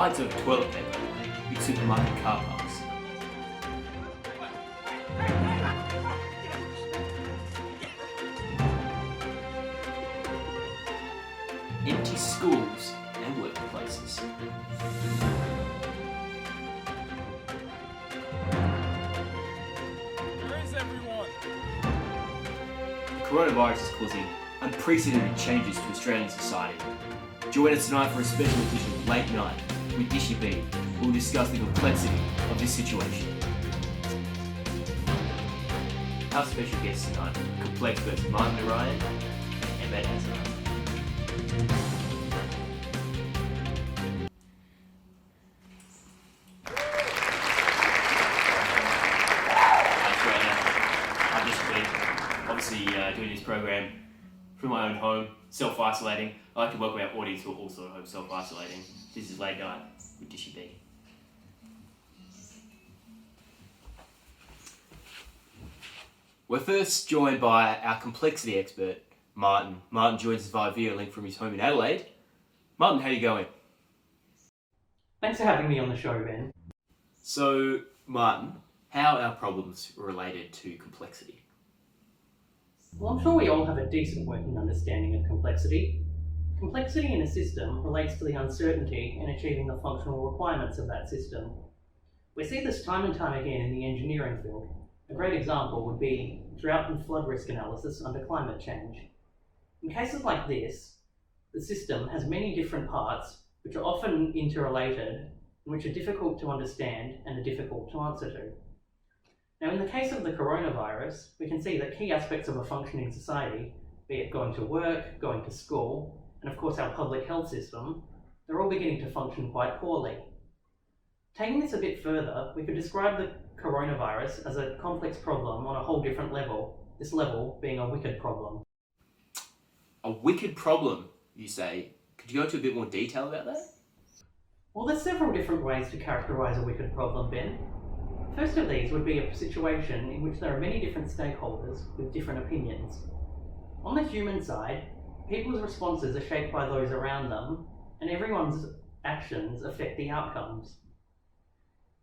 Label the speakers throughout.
Speaker 1: fights over toilet paper in supermarket car parks. Empty schools and workplaces.
Speaker 2: Where is everyone?
Speaker 1: The coronavirus is causing unprecedented changes to Australian society. Join us tonight for a special edition of Late Night with Dishy B. We'll discuss the complexity of this situation. Our special guests tonight, complex experts Martin Narayan and Matt Hazard. I've just been obviously doing this program from my own home, self-isolating. I like to welcome our audience who are also at home self-isolating. This is Late Night with Dishy B. We're first joined by our complexity expert, Martin. Martin joins us via video link from his home in Adelaide. Martin, how are you going?
Speaker 3: Thanks for having me on the show, Ben.
Speaker 1: So, Martin, how are our problems related to complexity?
Speaker 3: Well, I'm sure we all have a decent working understanding of complexity. Complexity in a system relates to the uncertainty in achieving the functional requirements of that system. We see this time and time again in the engineering field. A great example would be drought and flood risk analysis under climate change. In cases like this, the system has many different parts which are often interrelated and which are difficult to understand and are difficult to answer to. Now, in the case of the coronavirus, we can see that key aspects of a functioning society, be it going to work, going to school, and of course our public health system, they're all beginning to function quite poorly. Taking this a bit further, we could describe the coronavirus as a complex problem on a whole different level, this level being a wicked problem.
Speaker 1: A wicked problem, you say? Could you go into a bit more detail about that?
Speaker 3: Well, there's several different ways to characterise a wicked problem, Ben. First of these would be a situation in which there are many different stakeholders with different opinions. On the human side, people's responses are shaped by those around them, and everyone's actions affect the outcomes.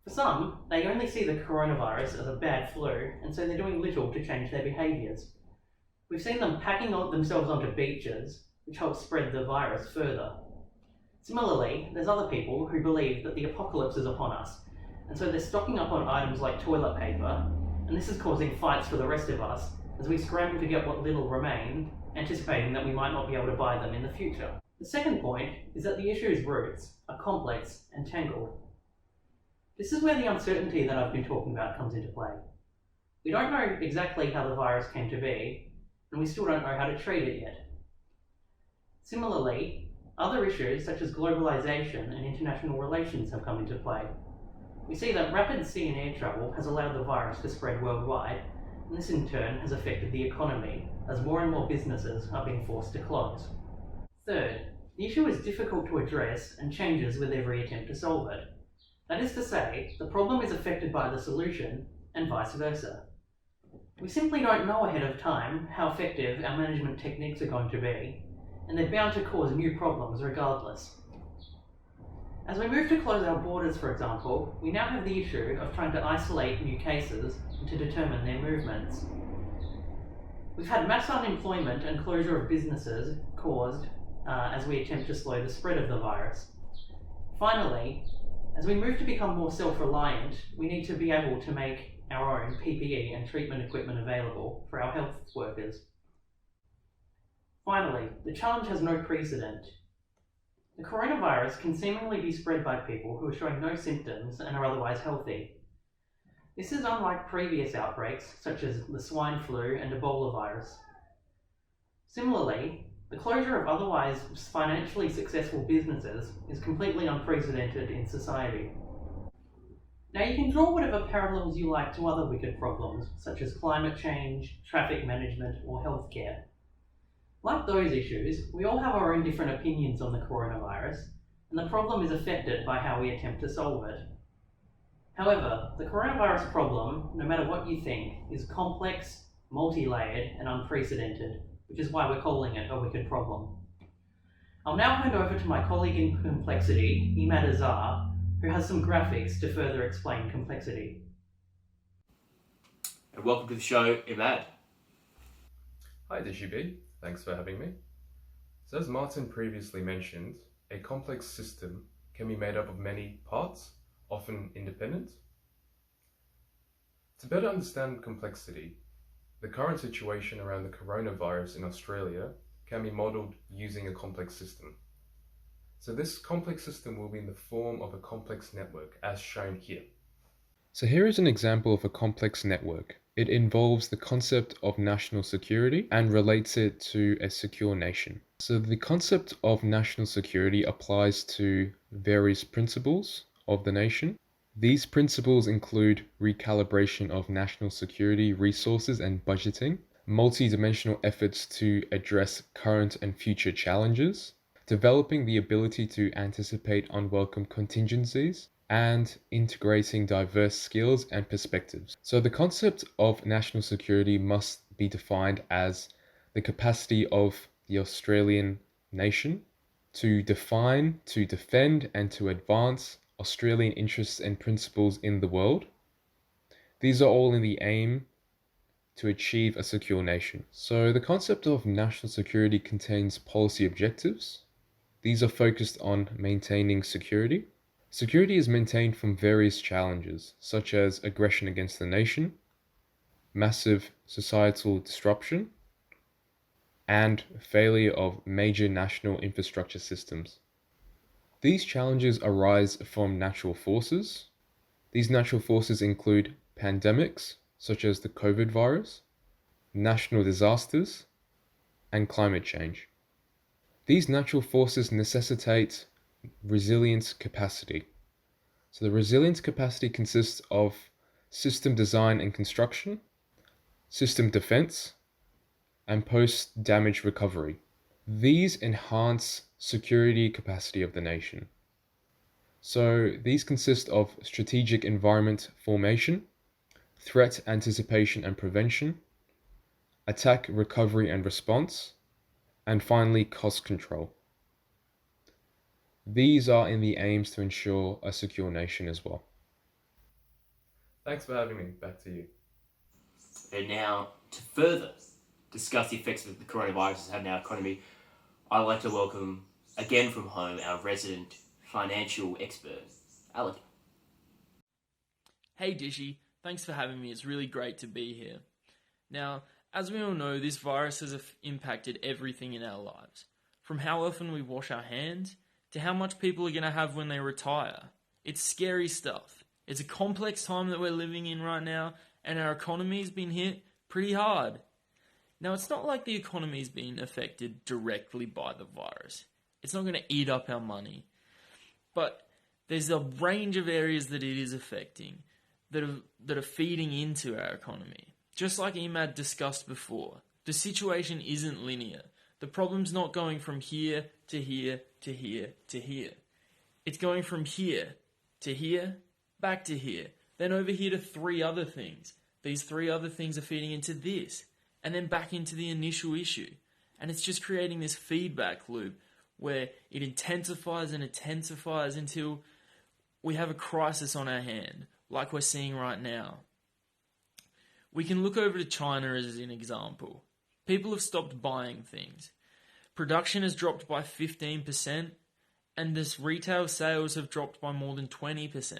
Speaker 3: For some, they only see the coronavirus as a bad flu, and so they're doing little to change their behaviours. We've seen them packing themselves onto beaches, which helps spread the virus further. Similarly, there's other people who believe that the apocalypse is upon us, and so they're stocking up on items like toilet paper, and this is causing fights for the rest of us as we scramble to get what little remain, anticipating that we might not be able to buy them in the future. The second point is that the issue's roots are complex and tangled. This is where the uncertainty that I've been talking about comes into play. We don't know exactly how the virus came to be, and we still don't know how to treat it yet. Similarly, other issues such as globalization and international relations have come into play. We see that rapid sea and air travel has allowed the virus to spread worldwide, and this in turn has affected the economy as more and more businesses are being forced to close. Third, the issue is difficult to address and changes with every attempt to solve it. That is to say, the problem is affected by the solution and vice versa. We simply don't know ahead of time how effective our management techniques are going to be, and they're bound to cause new problems regardless. As we move to close our borders, for example, we now have the issue of trying to isolate new cases and to determine their movements. We've had mass unemployment and closure of businesses caused as we attempt to slow the spread of the virus. Finally, as we move to become more self-reliant, we need to be able to make our own PPE and treatment equipment available for our health workers. Finally, the challenge has no precedent. The coronavirus can seemingly be spread by people who are showing no symptoms and are otherwise healthy. This is unlike previous outbreaks, such as the swine flu and Ebola virus. Similarly, the closure of otherwise financially successful businesses is completely unprecedented in society. Now, you can draw whatever parallels you like to other wicked problems, such as climate change, traffic management, or healthcare. Like those issues, we all have our own different opinions on the coronavirus, and the problem is affected by how we attempt to solve it. However, the coronavirus problem, no matter what you think, is complex, multi-layered, and unprecedented, which is why we're calling it a wicked problem. I'll now hand over to my colleague in complexity, Emad Azar, who has some graphics to further explain complexity.
Speaker 1: And welcome to the show, Imad.
Speaker 2: Hi DGB, thanks for having me. So as Martin previously mentioned, a complex system can be made up of many parts, often independent. To better understand complexity, the current situation around the coronavirus in Australia can be modelled using a complex system. So this complex system will be in the form of a complex network, as shown here. So here is an example of a complex network. It involves the concept of national security and relates it to a secure nation. So the concept of national security applies to various principles of the nation. These principles include recalibration of national security resources and budgeting, multi-dimensional efforts to address current and future challenges, developing the ability to anticipate unwelcome contingencies, and integrating diverse skills and perspectives. So the concept of national security must be defined as the capacity of the Australian nation to define, to defend, and to advance Australian interests and principles in the world. These are all in the aim to achieve a secure nation. So the concept of national security contains policy objectives. These are focused on maintaining security. Security is maintained from various challenges, such as aggression against the nation, massive societal disruption, and failure of major national infrastructure systems. These challenges arise from natural forces. These natural forces include pandemics, such as the COVID virus, national disasters, and climate change. These natural forces necessitate resilience capacity. So the resilience capacity consists of system design and construction, system defense, and post-damage recovery. These enhance security capacity of the nation. So these consist of strategic environment formation, threat anticipation and prevention, attack recovery and response, and finally cost control. These are in the aims to ensure a secure nation as well. Thanks for having me. Back to you.
Speaker 1: And now, to further discuss the effects that the coronavirus has had on our economy, I'd like to welcome, again from home, our resident financial expert, Alec.
Speaker 4: Hey Dishy, thanks for having me. It's really great to be here. Now, as we all know, this virus has impacted everything in our lives. From how often we wash our hands, to how much people are going to have when they retire. It's scary stuff. It's a complex time that we're living in right now, and our economy's been hit pretty hard. Now, it's not like the economy's been affected directly by the virus. It's not going to eat up our money. But there's a range of areas that it is affecting that are feeding into our economy. Just like Emad discussed before, the situation isn't linear. The problem's not going from here to here to here to here. It's going from here to here, back to here, then over here to three other things. These three other things are feeding into this, and then back into the initial issue. And it's just creating this feedback loop where it intensifies and intensifies until we have a crisis on our hand, like we're seeing right now. We can look over to China as an example. People have stopped buying things. Production has dropped by 15%, and this retail sales have dropped by more than 20%.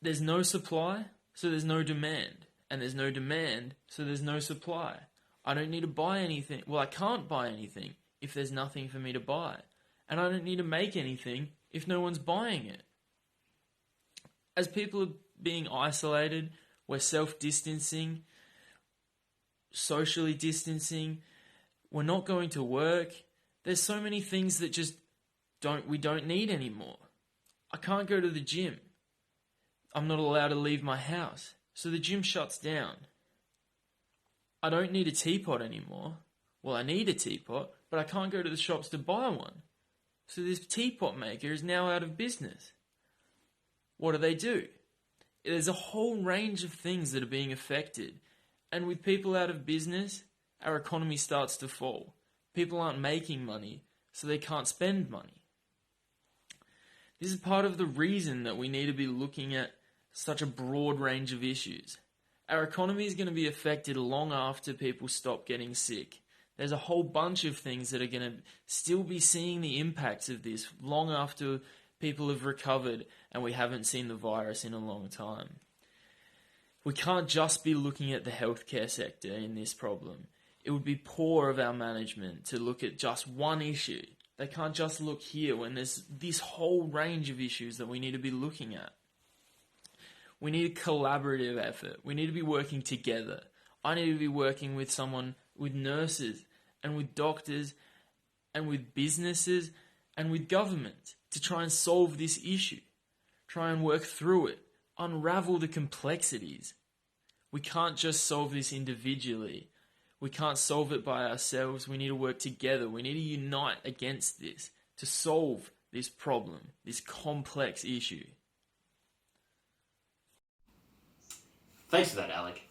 Speaker 4: There's no supply, so there's no demand. And there's no demand, so there's no supply. I don't need to buy anything. Well, I can't buy anything if there's nothing for me to buy. And I don't need to make anything if no one's buying it. As people are being isolated, we're self-distancing, socially distancing, we're not going to work. There's so many things that just we don't need anymore. I can't go to the gym. I'm not allowed to leave my house, so the gym shuts down. I don't need a teapot anymore. Well, I need a teapot, but I can't go to the shops to buy one. So this teapot maker is now out of business. What do? There's a whole range of things that are being affected. And with people out of business, our economy starts to fall. People aren't making money. so they can't spend money. This is part of the reason that we need to be looking at such a broad range of issues. Our economy is going to be affected long after people stop getting sick. There's a whole bunch of things that are going to still be seeing the impacts of this long after people have recovered and we haven't seen the virus in a long time. We can't just be looking at the healthcare sector in this problem. It would be poor of our management to look at just one issue. They can't just look here when there's this whole range of issues that we need to be looking at. We need a collaborative effort. We need to be working together. I need to be working with someone, with nurses and with doctors and with businesses and with government to try and solve this issue. Try and work through it. Unravel the complexities. We can't just solve this individually. We can't solve it by ourselves. We need to work together. We need to unite against this to solve this problem, this complex issue.
Speaker 1: Thanks for that, Alec.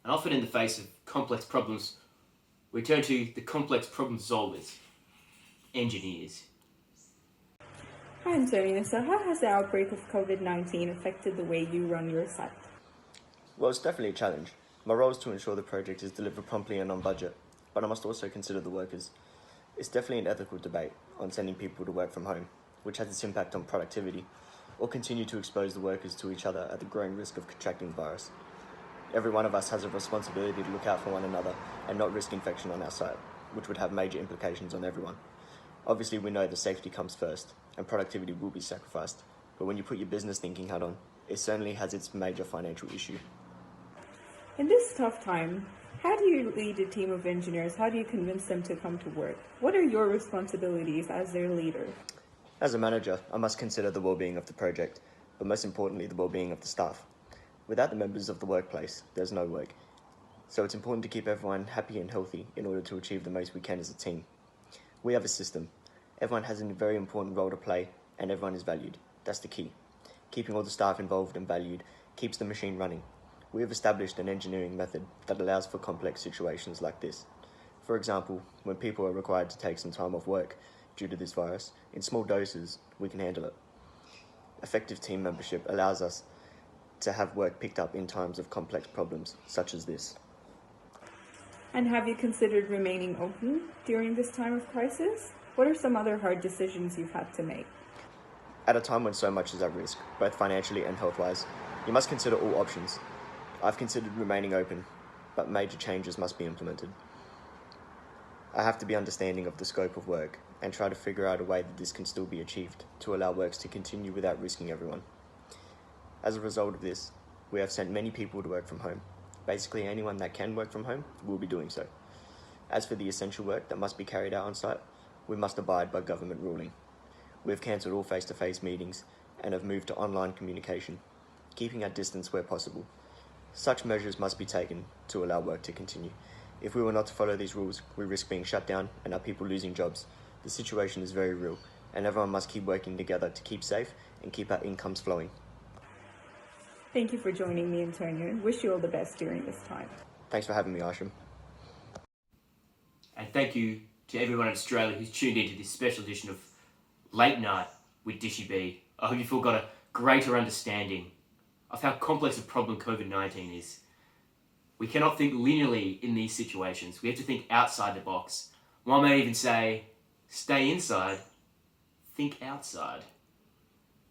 Speaker 1: And often in the face of complex problems, we turn to the complex problem solvers, engineers.
Speaker 5: Hi Antonio, so how has the outbreak of COVID-19 affected the way you run your site?
Speaker 6: Well, it's definitely a challenge. My role is to ensure the project is delivered promptly and on budget, but I must also consider the workers. It's definitely an ethical debate on sending people to work from home, which has its impact on productivity, or continue to expose the workers to each other at the growing risk of contracting the virus. Every one of us has a responsibility to look out for one another and not risk infection on our site, which would have major implications on everyone. Obviously, we know that safety comes first, and productivity will be sacrificed, but when you put your business thinking hat on, it certainly has its major financial issue.
Speaker 5: In this tough time, how do you lead a team of engineers? How do you convince them to come to work? What are your responsibilities as their leader?
Speaker 6: As a manager, I must consider the well-being of the project, but most importantly, the well-being of the staff. Without the members of the workplace, there's no work. So it's important to keep everyone happy and healthy in order to achieve the most we can as a team. We have a system. Everyone has a very important role to play, and everyone is valued. That's the key. Keeping all the staff involved and valued keeps the machine running. We have established an engineering method that allows for complex situations like this. For example, when people are required to take some time off work due to this virus, in small doses, we can handle it. Effective team membership allows us to have work picked up in times of complex problems, such as this.
Speaker 5: And have you considered remaining open during this time of crisis? What are some other hard decisions you've had to make?
Speaker 6: At a time when so much is at risk, both financially and health-wise, you must consider all options. I've considered remaining open, but major changes must be implemented. I have to be understanding of the scope of work and try to figure out a way that this can still be achieved to allow works to continue without risking everyone. As a result of this, we have sent many people to work from home. Basically, anyone that can work from home will be doing so. As for the essential work that must be carried out on site, we must abide by government ruling. We have cancelled all face-to-face meetings and have moved to online communication, keeping our distance where possible. Such measures must be taken to allow work to continue. If we were not to follow these rules, we risk being shut down and our people losing jobs. The situation is very real, and everyone must keep working together to keep safe and keep our incomes flowing.
Speaker 5: Thank you for joining me, Antonio, and wish you all the best during this time.
Speaker 6: Thanks for having me, Asham.
Speaker 1: And thank you to everyone in Australia who's tuned into this special edition of Late Night with Dishy B. I hope you've all got a greater understanding of how complex a problem COVID-19 is. We cannot think linearly in these situations. We have to think outside the box. One may even say, stay inside, think outside.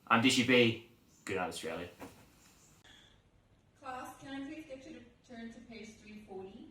Speaker 1: I'm Dishy B. Good night, Australia.
Speaker 7: Class, can I please get you to turn to page 340?